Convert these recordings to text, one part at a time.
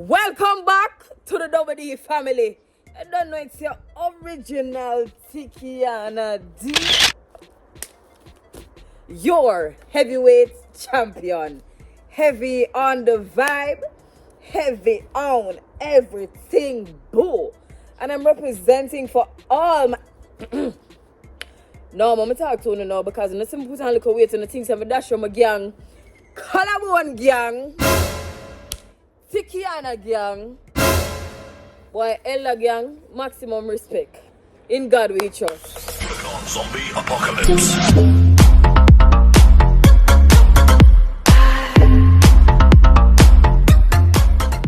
Welcome back to the WD family. I don't know, it's your original Tikiana D, your heavyweight champion. Heavy on the vibe, heavy on everything, boo. And I'm representing for all my... No, I'm talk to you now because I'm not put on little weight and the things I'm dash from my gang. Collarbone gang. Tikiana gang. Boy, Ella gang, maximum respect. In God we trust. Zombie apocalypse.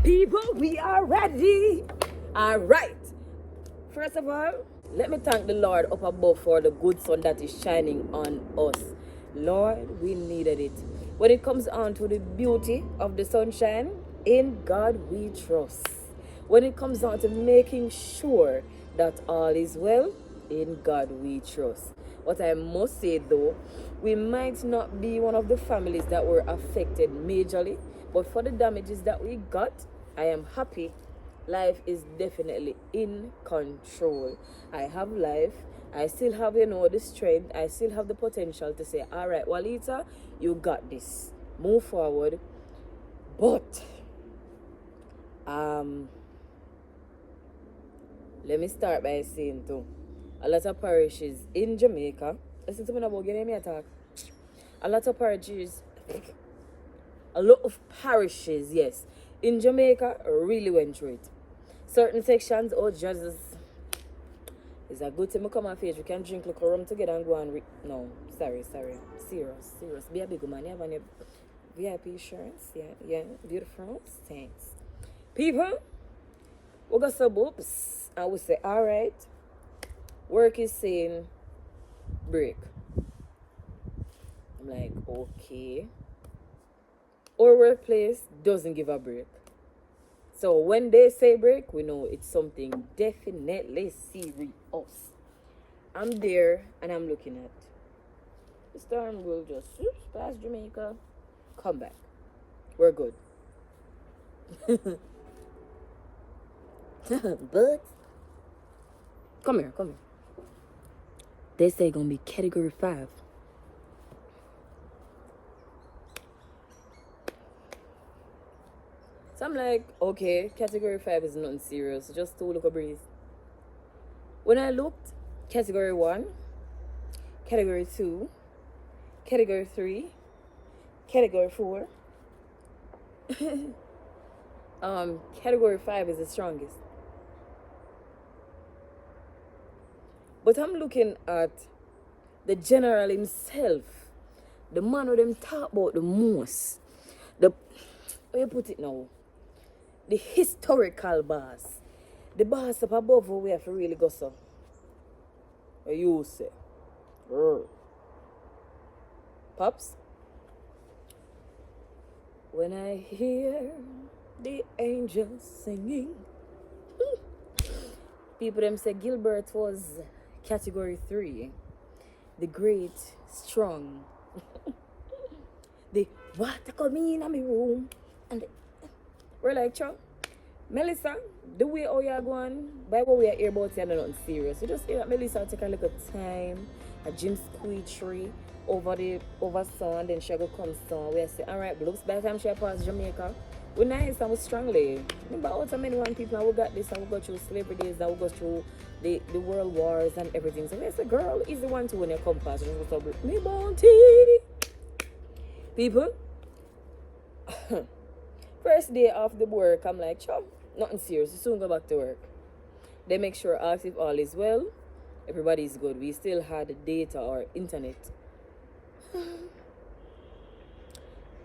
People, we are ready. All right. First of all, let me thank the Lord up above for the good sun that is shining on us. Lord, we needed it. When it comes on to the beauty of the sunshine, in God we trust. When it comes down to making sure that all is well, in God we trust. What I must say though, we might not be one of the families that were affected majorly, but for the damages that we got, I am happy. Life is definitely in control. I have life. I still have, the strength. I still have the potential to say, all right, Walita, you got this. Move forward. But, let me start by saying too, a lot of parishes in Jamaica, listen to me about getting me attack. A lot of parishes, yes, in Jamaica really went through it. Certain sections, oh Jesus, it's a good thing we come on page. We can drink like a rum together and go and no, sorry. Serious. Be a big man. You have any VIP insurance? Yeah, beautiful. Thanks. People, we got some books. I would say, all right, work is saying break. I'm like, okay. Our workplace doesn't give a break. So when they say break, we know it's something definitely serious. I'm there and I'm looking at the storm will just pass Jamaica, come back. We're good. But come here. They say gonna be category 5. So I'm like, okay, category 5 is nothing serious, just to look a breeze. When I looked, category 1, category 2, category 3, category 4, category 5 is the strongest. But I'm looking at the general himself, the man who them talk about the most, how you put it now? The historical boss. The boss up above who we have to really go so. What you say? Pops? When I hear the angels singing. People them say Gilbert was category 3. The great, strong. The water come in my room. And we're like, Chow, Melissa, the way how you're going, by what we are here about, you're nothing serious. You just hear that Melissa take a little time, a gym squeetry over sun, then she go come sun. We say, all right, looks by the time she pass Jamaica, we're nice and we're strongly. Remember how many one people and we got this and we go through slavery days and we go through the world wars and everything. So we say, girl is the one to when you come past. Me bounty. People. First day of the work, I'm like, chum, nothing serious. You soon go back to work. They make sure, ask if all is well. Everybody's good. We still had data or internet.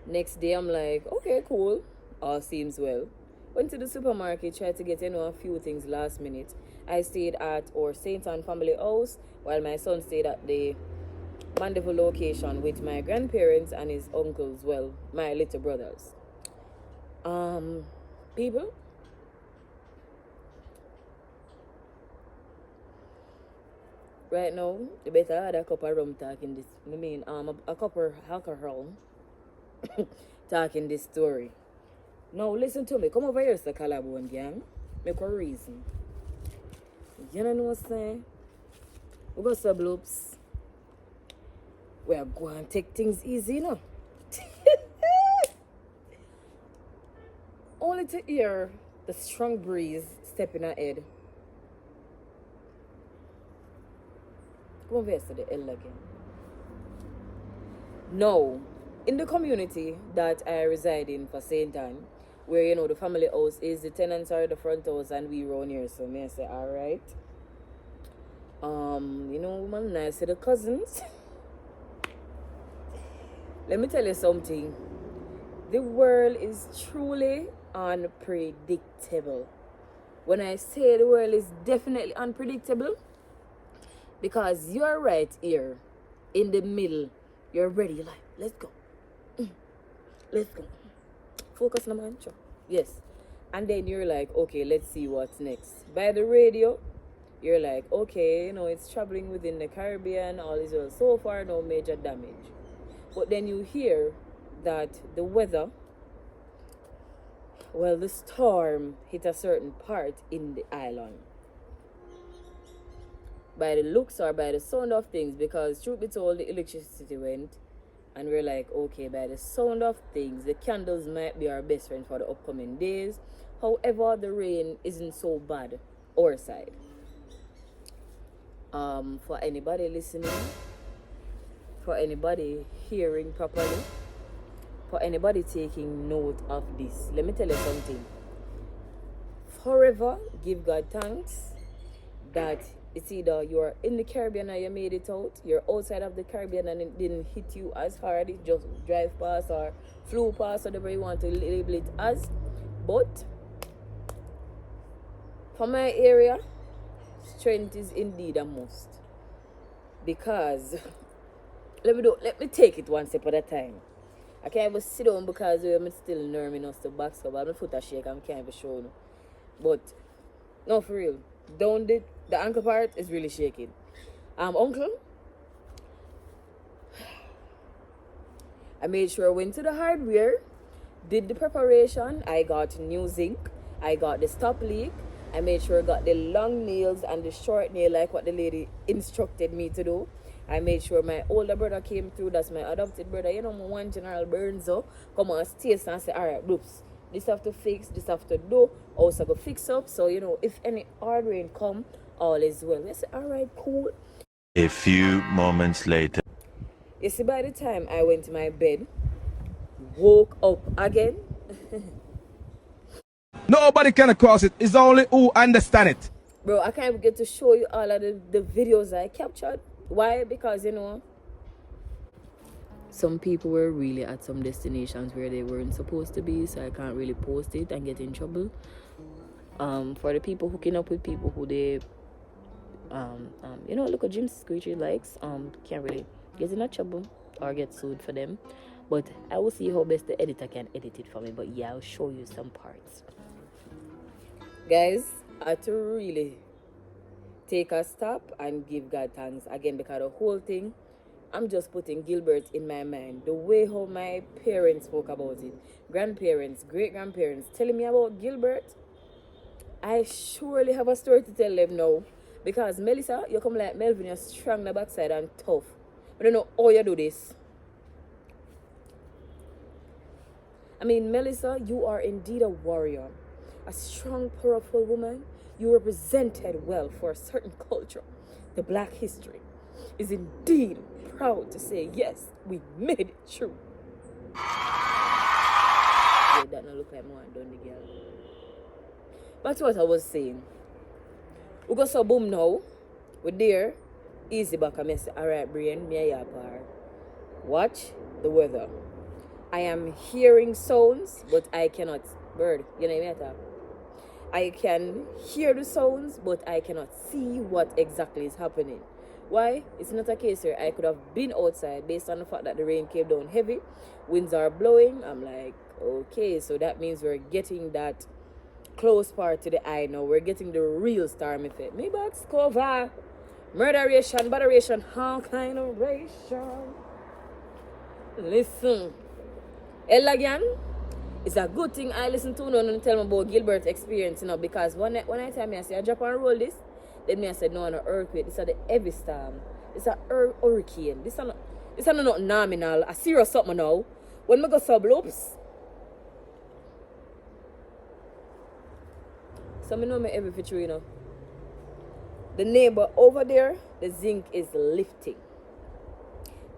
Next day, I'm like, okay, cool. All seems well. Went to the supermarket, tried to get a few things last minute. I stayed at our St. Anne family house while my son stayed at the Mandeville location with my grandparents and his uncles, well, my little brothers. People, right now, you better add a cup of rum talking this. A cup of alcohol talking this story. Now listen to me. Come over here, Sir Collarbone gang. Make a reason. You know what I'm saying? We got some bloops. We are going to take things easy, you know. Only to hear the strong breeze stepping ahead. Come over here to the L again. No, in the community that I reside in for St. Anne, where you know the family house is, the tenants are the front house and we run here, so may I say alright. You know, man, I say the cousins. Let me tell you something. The world is truly unpredictable. When I say the world is definitely unpredictable, because you're right here in the middle, you're ready, you're like, let's go. Let's go. Focus on the mantra. Yes. And then you're like, okay, let's see what's next. By the radio, you're like, okay, you know, it's traveling within the Caribbean, all is well. So far, no major damage. But then you hear that the weather, well, the storm hit a certain part in the island. By the looks or by the sound of things, because truth be told, the electricity went, and we're like, okay, by the sound of things, the candles might be our best friend for the upcoming days. However, the rain isn't so bad our side. For anybody listening, for anybody hearing properly, for anybody taking note of this, let me tell you something. Forever give God thanks that it's either you're in the Caribbean and you made it out, you're outside of the Caribbean and it didn't hit you as hard, it just drive past or flew past, whatever you want to label it as. But for my area, strength is indeed a must. Because let me take it one step at a time. I can't even sit down because I'm still nerving us to back up. My foot a shake, I can't even show you. But no, for real. Down the ankle part is really shaking. Uncle, I made sure I went to the hardware, did the preparation. I got new zinc, I got the stop leak, I made sure I got the long nails and the short nail like what the lady instructed me to do. I made sure my older brother came through, that's my adopted brother, you know, my one General Burns, come on stage and say, alright, bloops, this have to fix, this have to do, also go fix up, so you know, if any hard rain come, all is well. I say, alright, cool. A few moments later. You see, by the time I went to my bed, woke up again. Nobody can cross it. It's only who understand it. Bro, I can't even get to show you all of the videos I captured. Why? Because, you know, some people were really at some destinations where they weren't supposed to be, so I can't really post it and get in trouble. For the people hooking up with people who they, you know, look at Jim Screechy likes, can't really get in a trouble or get sued for them. But I will see how best the editor can edit it for me. But yeah, I'll show you some parts. Guys, I had to really take a stop and give God thanks again, because the whole thing, I'm just putting Gilbert in my mind. The way how my parents spoke about it, grandparents, great-grandparents telling me about Gilbert, I surely have a story to tell them now. Because Melissa, you come like Melvin, you're strong in the backside and tough. I don't know how you do this. I mean, Melissa, you are indeed a warrior. A strong, powerful woman. You represented well for a certain culture. The Black history is indeed proud to say, yes, we made it true. Yeah, that don't look like more done the girl. That's what I was saying. We go so boom now. We're there. Easy back. I say, alright, brain, me a yapar. Watch the weather. I am hearing sounds, but I cannot. Bird, you know what I mean? I can hear the sounds, but I cannot see what exactly is happening. Why? It's not a case where I could have been outside based on the fact that the rain came down heavy, winds are blowing. I'm like, okay, so that means we're getting that close part to the eye now. We're getting the real storm effect. Me box cover, murderation, botheration, all kind of ration. Listen, Elagan, It's a good thing I listen to no and tell me about Gilbert's experience, you know, because when I tell me I say I drop and roll this, then me I said no an earthquake, this is the heavy storm. It's a hurricane. This is not nominal, a serious something now. When we go sublopes, so me know me every feature, you know. The neighbor over there, the zinc is lifting.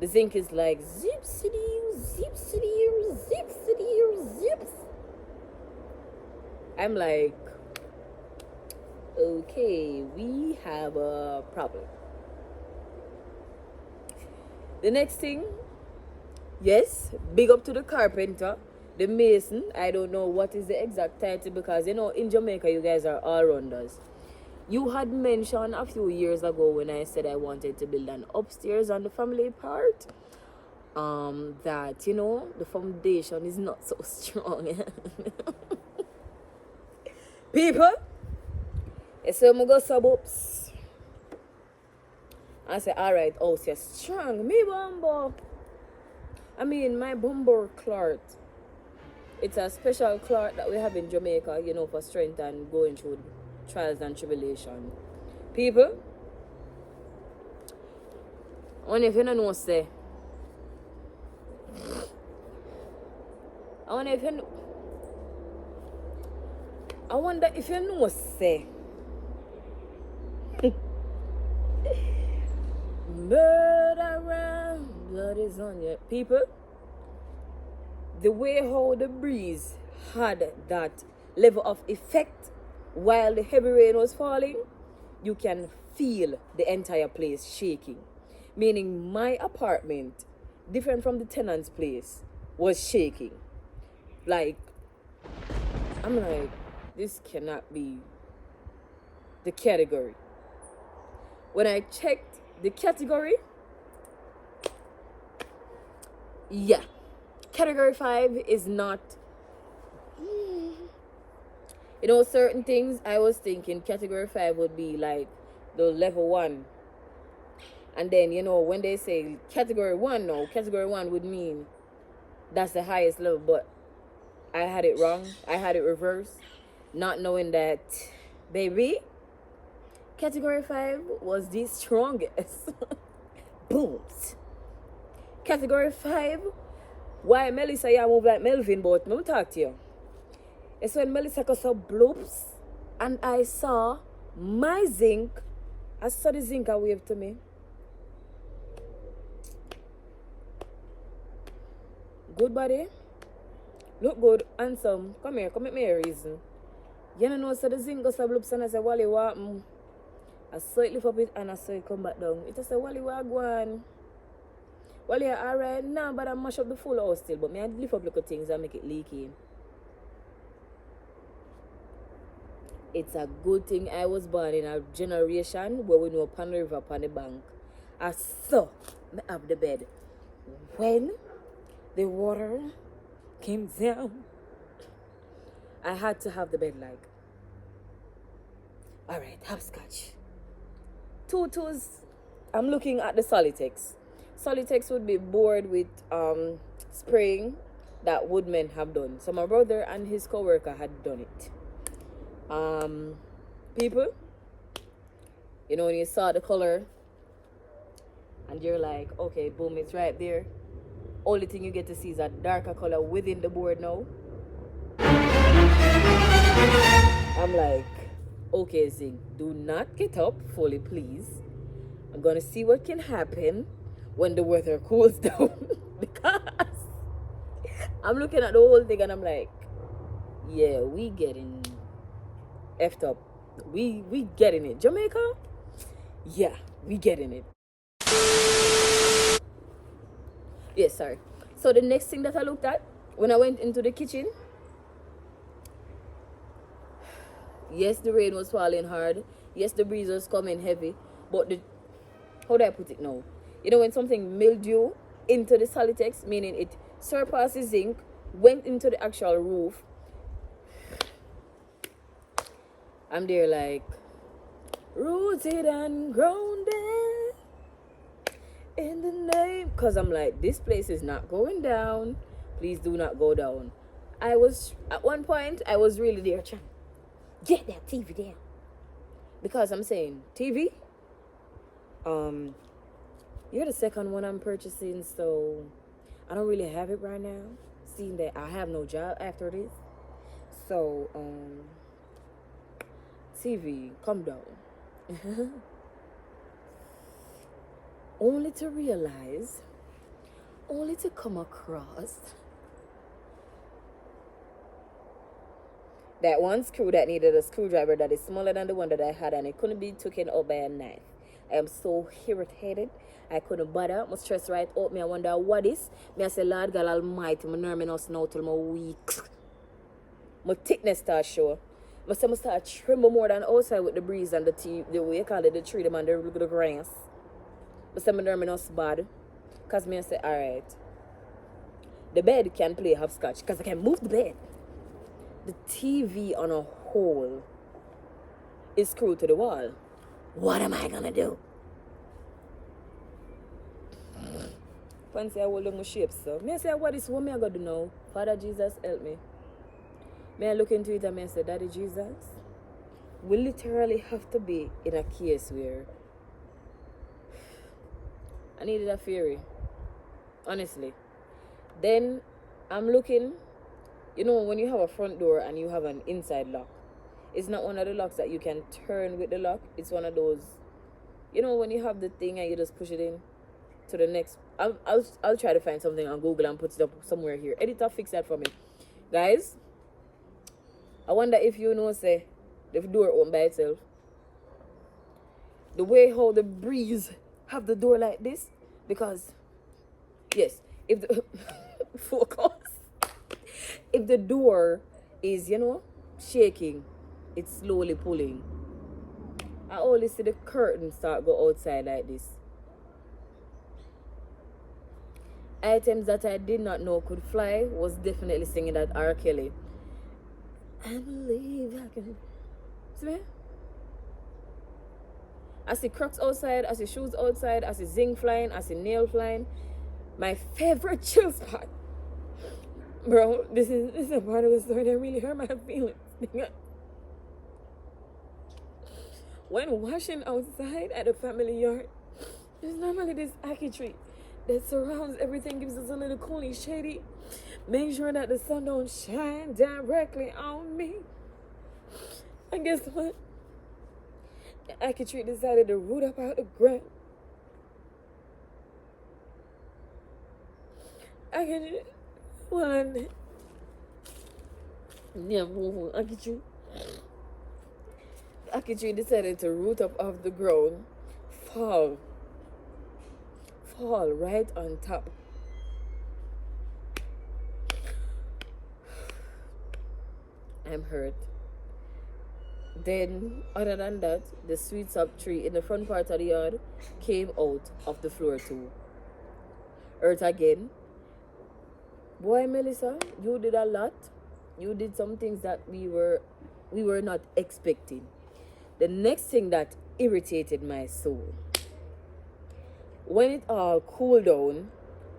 The zinc is like zip city, zip city, zip city, zips. I'm like, okay, we have a problem. The next thing, yes, big up to the carpenter, the mason. I don't know what is the exact title because, you know, in Jamaica, you guys are all-rounders. You had mentioned a few years ago when I said I wanted to build an upstairs on the family part, that, you know, the foundation is not so strong. People, I say, I'm go suburbs. I say, all right, house is strong. Me bumbo. I mean, my bumbo clot. It's a special clot that we have in Jamaica, you know, for strength and going through trials and tribulation. People, I wonder if you don't know say. I wonder if you know say. Murder, blood is on you. People, the way how the breeze had that level of effect while the heavy rain was falling, you can feel the entire place shaking. Meaning my apartment, different from the tenant's place, was shaking. Like, I'm like, this cannot be the category. When I checked the category, yeah, category 5 is not. You know, certain things I was thinking category 5 would be like the level 1. And then, you know, when they say category 1, no, category 1 would mean that's the highest level. But I had it wrong. I had it reversed. Not knowing that, baby, category 5 was the strongest. Booms. Category 5, why Melissa, you move like Melvin, but let me talk to you. It's when Melissa got some bloops and I saw my zinc. I saw the zinc a wave to me. Good body. Look good, handsome. Come here, come with me a reason. You know, so the zinc got some bloops and I said, Wally, what? I saw it lift up it and I saw it come back down. It said, Wally, what going? Wally, alright, nah, but I mash up the full house still. But me I lift up little things and make it leaky. It's a good thing I was born in a generation where we know upon the river, upon the bank. I saw me have the bed. When the water came down, I had to have the bed like. Alright, hopscotch. Tutus, I'm looking at the Solitex. Solitex would be bored with spraying that woodmen have done. So my brother and his co-worker had done it. People, you know, when you saw the color and you're like, okay, boom, it's right there. Only thing you get to see is a darker color within the board now. I'm like, okay, Zing, do not get up fully, please. I'm gonna see what can happen when the weather cools down. Because I'm looking at the whole thing and I'm like, yeah, we getting effed up. We getting it. Jamaica? Yeah, we getting it. Yes, sorry. So the next thing that I looked at when I went into the kitchen, yes, the rain was falling hard. Yes, the breeze was coming heavy. But how do I put it now? You know, when something mildew into the Solitex, meaning it surpasses zinc, went into the actual roof, I'm there like, rooted and grounded in the name. Because I'm like, this place is not going down. Please do not go down. At one point, I was really there trying, get that TV down. Because I'm saying, TV, you're the second one I'm purchasing, so I don't really have it right now, seeing that I have no job after this. So, TV, come down. Only to realize, only to come across that one screw that needed a screwdriver that is smaller than the one that I had, and it couldn't be taken out by a knife. I am so irritated. I couldn't bother. My stress right out me. I wonder what is. Me I say, Lord God Almighty, my nerve me us now till my weak. My thickness start show. I say I start tremble more than outside with the breeze and the way you call it, the tree, them and the grass. I say my nerve me us bad. Because me I say, alright. The bed can play hopscotch because I can move the bed. The TV on a whole is screwed to the wall. What am I gonna do? Fancy I will look my shape, so me say, what is what me I gotta do now? Father Jesus, help me. May I look into it and me say, Daddy Jesus, we literally have to be in a case where I needed a fairy. Honestly. Then I'm looking. You know, when you have a front door and you have an inside lock, it's not one of the locks that you can turn with the lock. It's one of those, you know, when you have the thing and you just push it in to the next. I'll try to find something on Google and put it up somewhere here. Editor, fix that for me. Guys, I wonder if you know, say, the door open by itself. The way how the breeze have the door like this. Because, yes, if the... focus. If the door is, you know, shaking, it's slowly pulling. I only see the curtain start go outside like this. Items that I did not know could fly was definitely singing that R. Kelly. I believe I can. See? I see crocs outside, I see shoes outside, I see zing flying, I see nail flying. My favorite chill spot. Bro, this is a part of the story that really hurt my feelings. When washing outside at the family yard, there's normally this ackee tree that surrounds everything, gives us a little cooling shady. Make sure that the sun don't shine directly on me. And guess what? The ackee tree decided to root up out the ground. Ackee tree. One. Yeah, ackee tree. The ackee tree decided to root up off the ground, fall right on top. I'm hurt. Then, other than that, the sweet sap tree in the front part of the yard came out of the floor too. Hurt again. Boy, Melissa, you did a lot. You did some things that we were not expecting. The next thing that irritated my soul, when it all cooled down,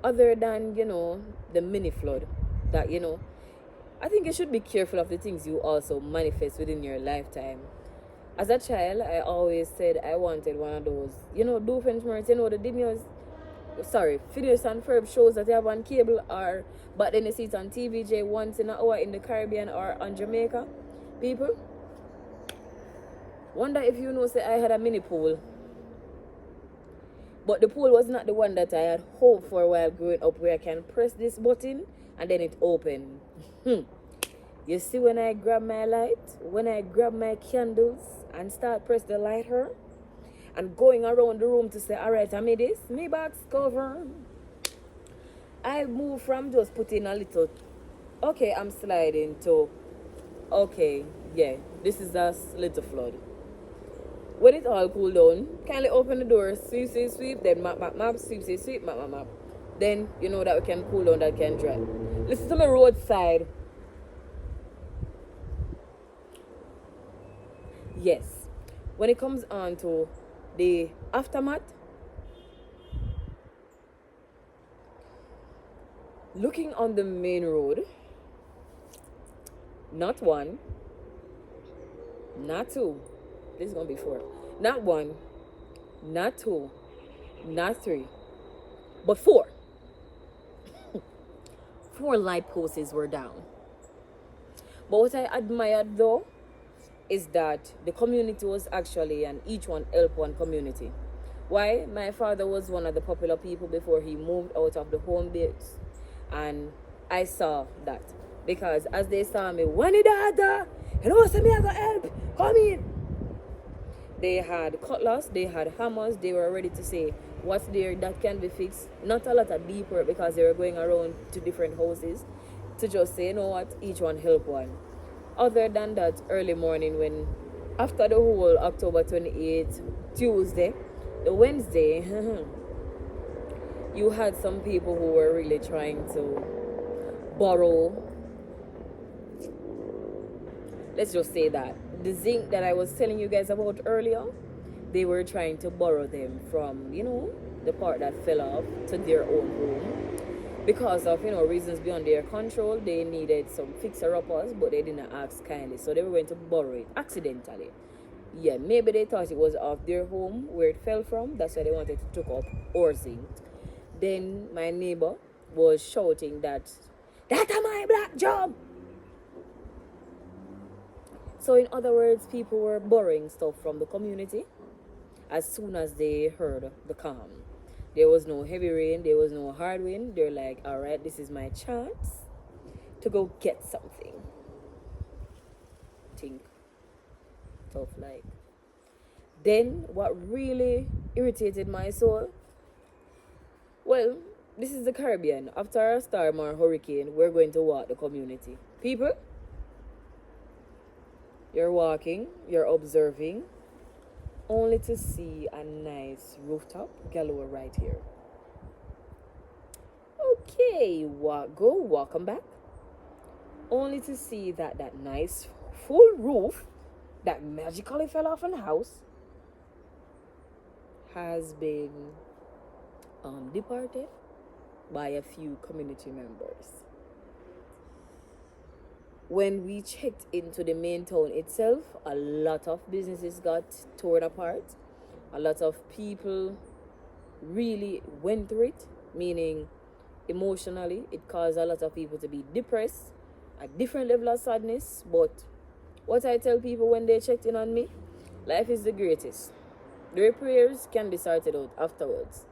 other than, you know, the mini flood, that, you know, I think you should be careful of the things you also manifest within your lifetime. As a child, I always said I wanted one of those, you know, Doofenshmirtz, you know, the Phineas and Ferb shows that they have on cable, or but then you see it on TVJ once in an hour in the Caribbean or on Jamaica. People, wonder if you know, say I had a mini pool, but the pool was not the one that I had hoped for while growing up, where I can press this button and then it open. You see, when I grab my light, when I grab my candles and start press the lighter and going around the room to say, all right, I made this, me box cover. I move from just putting a little, okay, I'm sliding to, okay, yeah, this is a little flood. When it all cool down, kindly open the door, sweep, sweep, sweep, then map, map, map, sweep, sweep, sweep, map, map, map. Then you know that we can cool down, that can dry. Listen to my roadside. Yes. When it comes on to the aftermath, looking on the main road, Not one, not two. This is gonna be four. Not one, not two, not three, but four. Four light posts were down. But what I admired though is that the community was actually, and each one helped one community. Why? My father was one of the popular people before he moved out of the home base. And I saw that. Because as they saw me, when did I send me, I got help, come in. They had cutlass, they had hammers, they were ready to say what's there that can be fixed. Not a lot of deep work because they were going around to different houses to just say, you know what, each one help one. Other than that, early morning when, after the whole October 28th, Tuesday, the Wednesday, you had some people who were really trying to borrow, let's just say that, the zinc that I was telling you guys about earlier, they were trying to borrow them from, the part that fell off to their own home. Because of, reasons beyond their control, they needed some fixer-uppers, but they didn't ask kindly. So they were going to borrow it accidentally. Yeah, maybe they thought it was off their home where it fell from. That's why they wanted to take up our zinc. Then my neighbor was shouting that's my black job. So in other words, people were borrowing stuff from the community as soon as they heard the calm. There was no heavy rain, there was no hard wind. They're like, all right, this is my chance to go get something. Think. Tough like. Then what really irritated my soul, well, this is the Caribbean. After a storm or hurricane, we're going to walk the community. People, you're walking, you're observing, only to see a nice rooftop galore right here. Okay, welcome back. Only to see that nice full roof that magically fell off in the house has been departed by a few community members. When we checked into the main town itself, a lot of businesses got torn apart. A lot of people really went through it, meaning emotionally, it caused a lot of people to be depressed, a different level of sadness. But what I tell people when they checked in on me, life is the greatest. The repairs can be sorted out afterwards.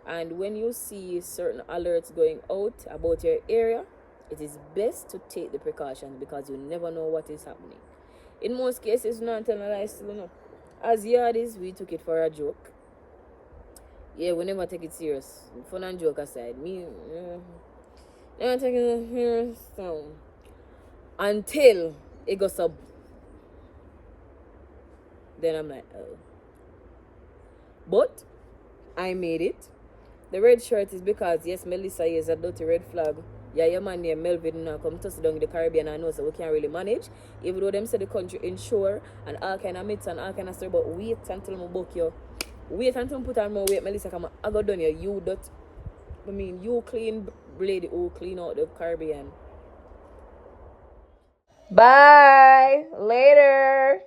And when you see certain alerts going out about your area, it is best to take the precautions because you never know what is happening. In most cases, not telling a lie still know. As yardies, we took it for a joke. Yeah, we never take it serious. Fun and joke aside, never take it serious. So, until it goes up, then I'm like, oh. But I made it. The red shirt is because, yes, Melissa is a dirty red flag. Yeah, your man named Melvin now come to sit down in the Caribbean and know so we can't really manage. Even though them say the country insure and all kind of myths and all kind of stuff, but wait until I book you. Wait until I put on more weight, Melissa, come on. I got done here. You clean lady who clean out the Caribbean. Bye. Later.